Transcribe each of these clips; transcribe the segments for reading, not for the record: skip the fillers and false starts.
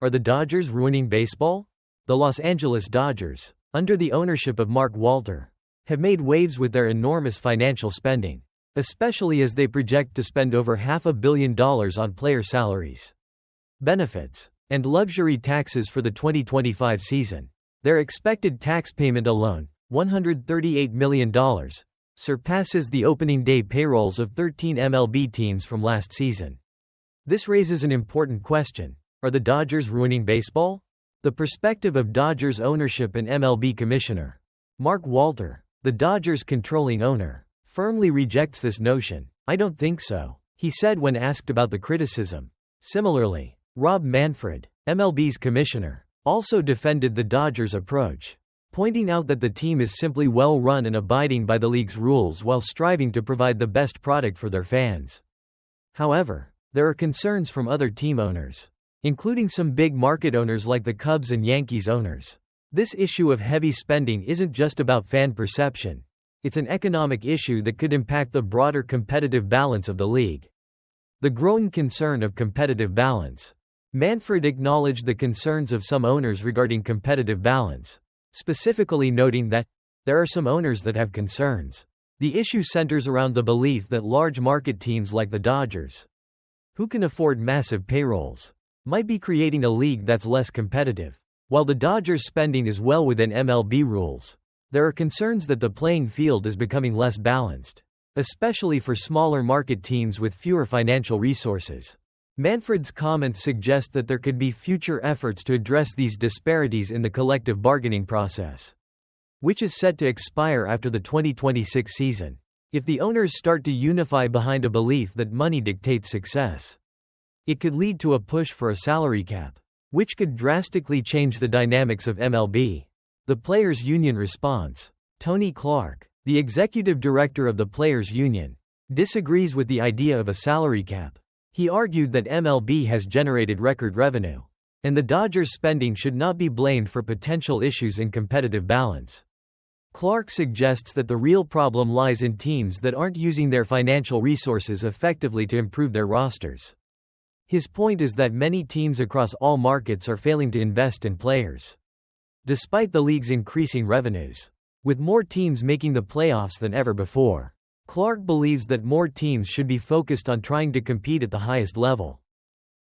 Are the Dodgers ruining baseball? The Los Angeles Dodgers, under the ownership of Mark Walter, have made waves with their enormous financial spending, especially as they project to spend over $500 million on player salaries, benefits, and luxury taxes for the 2025 season. Their expected tax payment alone, $138 million, surpasses the opening day payrolls of 13 MLB teams from last season. This raises an important question. Are the Dodgers ruining baseball? The perspective of Dodgers ownership and MLB commissioner Mark Walter, the Dodgers' controlling owner, firmly rejects this notion. "I don't think so," he said when asked about the criticism. Similarly, Rob Manfred, MLB's commissioner, also defended the Dodgers' approach, pointing out that the team is simply well run and abiding by the league's rules while striving to provide the best product for their fans. However, there are concerns from other team owners, including some big market owners like the Cubs and Yankees owners. This issue of heavy spending isn't just about fan perception. It's an economic issue that could impact the broader competitive balance of the league. The growing concern of competitive balance. Manfred acknowledged the concerns of some owners regarding competitive balance, specifically noting that there are some owners that have concerns. The issue centers around the belief that large market teams like the Dodgers, who can afford massive payrolls, might be creating a league that's less competitive. While the Dodgers' spending is well within MLB rules, there are concerns that the playing field is becoming less balanced, especially for smaller market teams with fewer financial resources. Manfred's comments suggest that there could be future efforts to address these disparities in the collective bargaining process, which is set to expire after the 2026 season. If the owners start to unify behind a belief that money dictates success, it could lead to a push for a salary cap, which could drastically change the dynamics of MLB. The Players' Union response. Tony Clark, the executive director of the Players' Union, disagrees with the idea of a salary cap. He argued that MLB has generated record revenue, and the Dodgers' spending should not be blamed for potential issues in competitive balance. Clark suggests that the real problem lies in teams that aren't using their financial resources effectively to improve their rosters. His point is that many teams across all markets are failing to invest in players, despite the league's increasing revenues, with more teams making the playoffs than ever before. Clark believes that more teams should be focused on trying to compete at the highest level.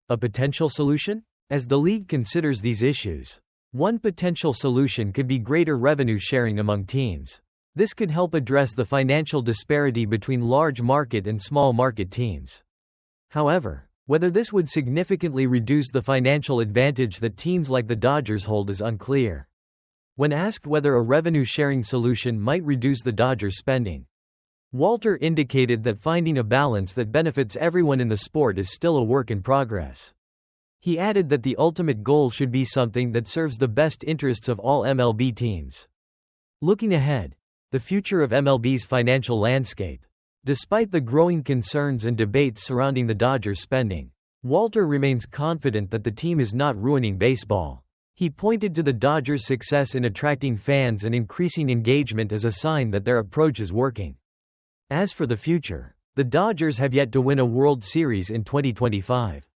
A potential solution? As the league considers these issues, one potential solution could be greater revenue sharing among teams. This could help address the financial disparity between large market and small market teams. However, whether this would significantly reduce the financial advantage that teams like the Dodgers hold is unclear. When asked whether a revenue-sharing solution might reduce the Dodgers' spending, Walter indicated that finding a balance that benefits everyone in the sport is still a work in progress. He added that the ultimate goal should be something that serves the best interests of all MLB teams. Looking ahead, the future of MLB's financial landscape. Despite the growing concerns and debates surrounding the Dodgers' spending, Walter remains confident that the team is not ruining baseball. He pointed to the Dodgers' success in attracting fans and increasing engagement as a sign that their approach is working. As for the future, the Dodgers have yet to win a World Series in 2025,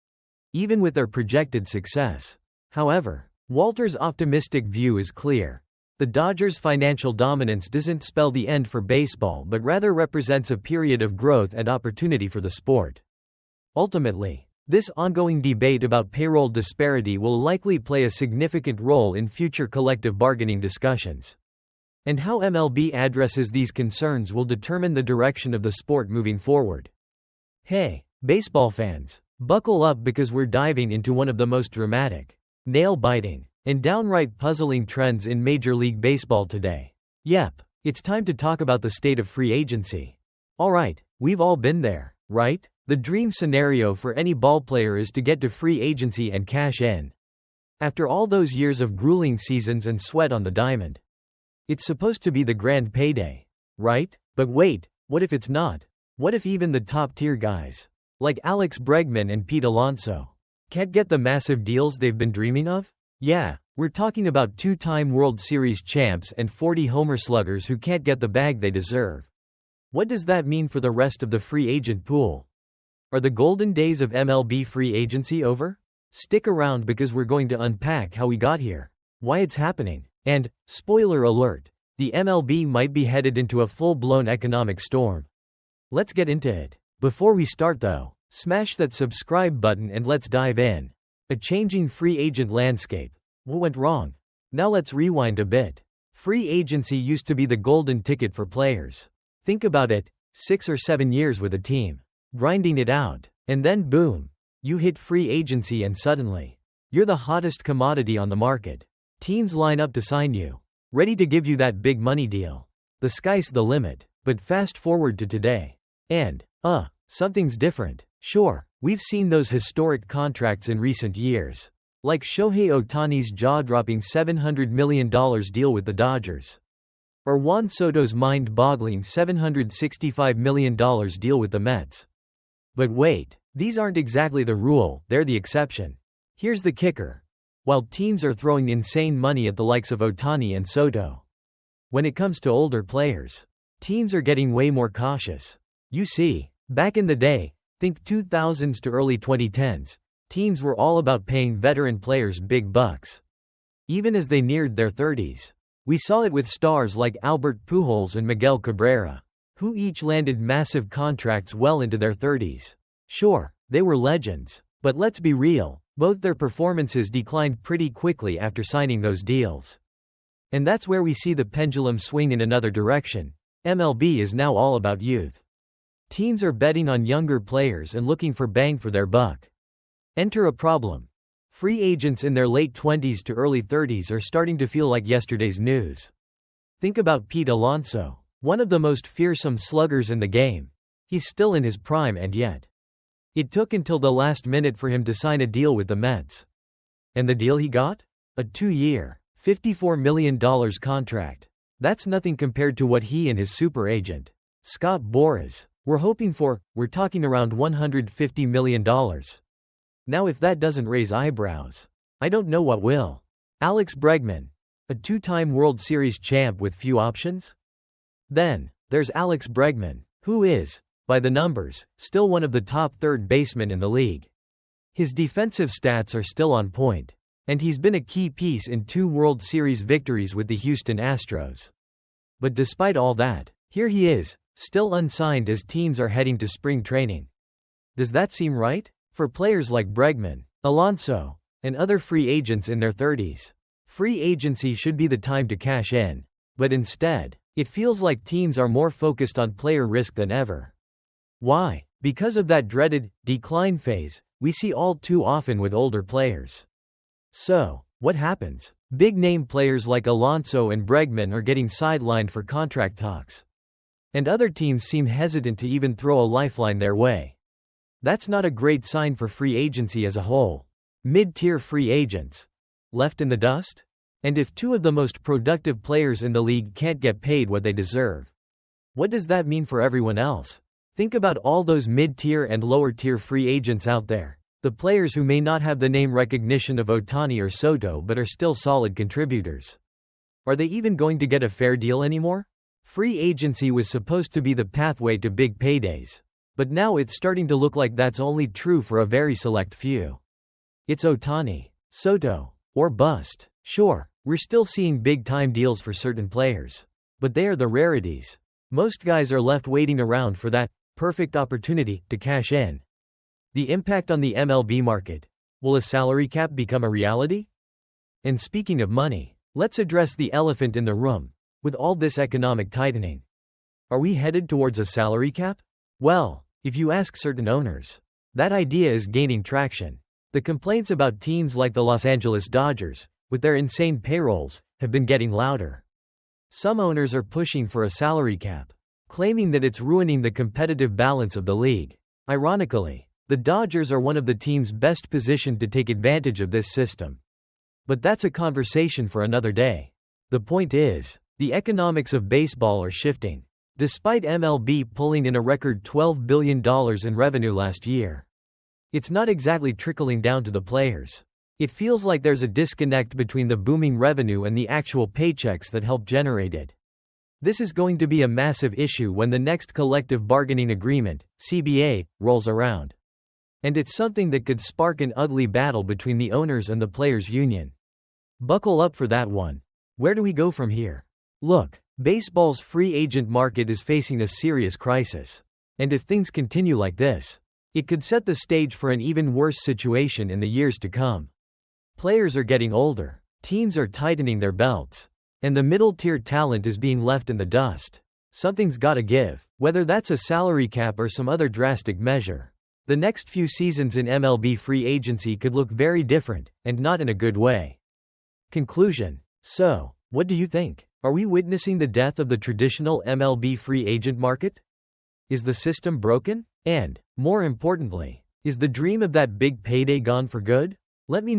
even with their projected success. However, Walter's optimistic view is clear. The Dodgers' financial dominance doesn't spell the end for baseball but rather represents a period of growth and opportunity for the sport. Ultimately, this ongoing debate about payroll disparity will likely play a significant role in future collective bargaining discussions. And how MLB addresses these concerns will determine the direction of the sport moving forward. Hey, baseball fans, buckle up because we're diving into one of the most dramatic, nail-biting, and downright puzzling trends in Major League Baseball today. Yep, it's time to talk about the state of free agency. Alright, we've all been there, right? The dream scenario for any ballplayer is to get to free agency and cash in. After all those years of grueling seasons and sweat on the diamond, it's supposed to be the grand payday, right? But wait, what if it's not? What if even the top-tier guys, like Alex Bregman and Pete Alonso, can't get the massive deals they've been dreaming of? Yeah, we're talking about two-time World Series champs and 40-homer sluggers who can't get the bag they deserve. What does that mean for the rest of the free agent pool? Are the golden days of MLB free agency over? Stick around because we're going to unpack how we got here, why it's happening, and, spoiler alert, the MLB might be headed into a full-blown economic storm. Let's get into it. Before we start though, smash that subscribe button and let's dive in. A changing free agent landscape. What went wrong? Now let's rewind a bit. Free agency used to be the golden ticket for players. Think about it, 6 or 7 years with a team, grinding it out, and then boom, you hit free agency and suddenly, you're the hottest commodity on the market. Teams line up to sign you, ready to give you that big money deal. The sky's the limit. But fast forward to today, and, something's different. Sure, we've seen those historic contracts in recent years, like Shohei Ohtani's jaw-dropping $700 million deal with the Dodgers, or Juan Soto's mind-boggling $765 million deal with the Mets. But wait, these aren't exactly the rule, they're the exception. Here's the kicker. While teams are throwing insane money at the likes of Ohtani and Soto, when it comes to older players, teams are getting way more cautious. You see, back in the day, think 2000s to early 2010s, teams were all about paying veteran players big bucks, even as they neared their 30s. We saw it with stars like Albert Pujols and Miguel Cabrera, who each landed massive contracts well into their 30s. Sure, they were legends, but let's be real, both their performances declined pretty quickly after signing those deals. And that's where we see the pendulum swing in another direction. MLB is now all about youth. Teams are betting on younger players and looking for bang for their buck. Enter a problem. Free agents in their late 20s to early 30s are starting to feel like yesterday's news. Think about Pete Alonso, one of the most fearsome sluggers in the game. He's still in his prime and yet, it took until the last minute for him to sign a deal with the Mets. And the deal he got? A 2-year, $54 million contract. That's nothing compared to what he and his super agent, Scott Boras, were hoping for. We're talking around $150 million. Now if that doesn't raise eyebrows, I don't know what will. Alex Bregman, a 2-time World Series champ with few options? Then, there's Alex Bregman, who is, by the numbers, still one of the top third basemen in the league. His defensive stats are still on point, and he's been a key piece in 2 World Series victories with the Houston Astros. But despite all that, here he is, still unsigned as teams are heading to spring training. Does that seem right? For players like Bregman, Alonso, and other free agents in their 30s, free agency should be the time to cash in. But instead, it feels like teams are more focused on player risk than ever. Why? Because of that dreaded decline phase we see all too often with older players. So, what happens? Big-name players like Alonso and Bregman are getting sidelined for contract talks. And other teams seem hesitant to even throw a lifeline their way. That's not a great sign for free agency as a whole. Mid-tier free agents left in the dust? And if 2 of the most productive players in the league can't get paid what they deserve, what does that mean for everyone else? Think about all those mid-tier and lower-tier free agents out there. The players who may not have the name recognition of Ohtani or Soto but are still solid contributors. Are they even going to get a fair deal anymore? Free agency was supposed to be the pathway to big paydays. But now it's starting to look like that's only true for a very select few. It's Ohtani, Soto, or bust. Sure, we're still seeing big-time deals for certain players. But they are the rarities. Most guys are left waiting around for that perfect opportunity to cash in. The impact on the MLB market. Will a salary cap become a reality? And speaking of money, let's address the elephant in the room. With all this economic tightening, are we headed towards a salary cap? Well, if you ask certain owners, that idea is gaining traction. The complaints about teams like the Los Angeles Dodgers, with their insane payrolls, have been getting louder. Some owners are pushing for a salary cap, claiming that it's ruining the competitive balance of the league. Ironically, the Dodgers are one of the teams best positioned to take advantage of this system. But that's a conversation for another day. The point is, the economics of baseball are shifting. Despite MLB pulling in a record $12 billion in revenue last year, it's not exactly trickling down to the players. It feels like there's a disconnect between the booming revenue and the actual paychecks that help generate it. This is going to be a massive issue when the next collective bargaining agreement, CBA, rolls around. And it's something that could spark an ugly battle between the owners and the players' union. Buckle up for that one. Where do we go from here? Look, baseball's free agent market is facing a serious crisis. And if things continue like this, it could set the stage for an even worse situation in the years to come. Players are getting older, teams are tightening their belts, and the middle-tier talent is being left in the dust. Something's gotta give, whether that's a salary cap or some other drastic measure. The next few seasons in MLB free agency could look very different, and not in a good way. Conclusion. So, what do you think? Are we witnessing the death of the traditional MLB free agent market? Is the system broken? And, more importantly, is the dream of that big payday gone for good? Let me know.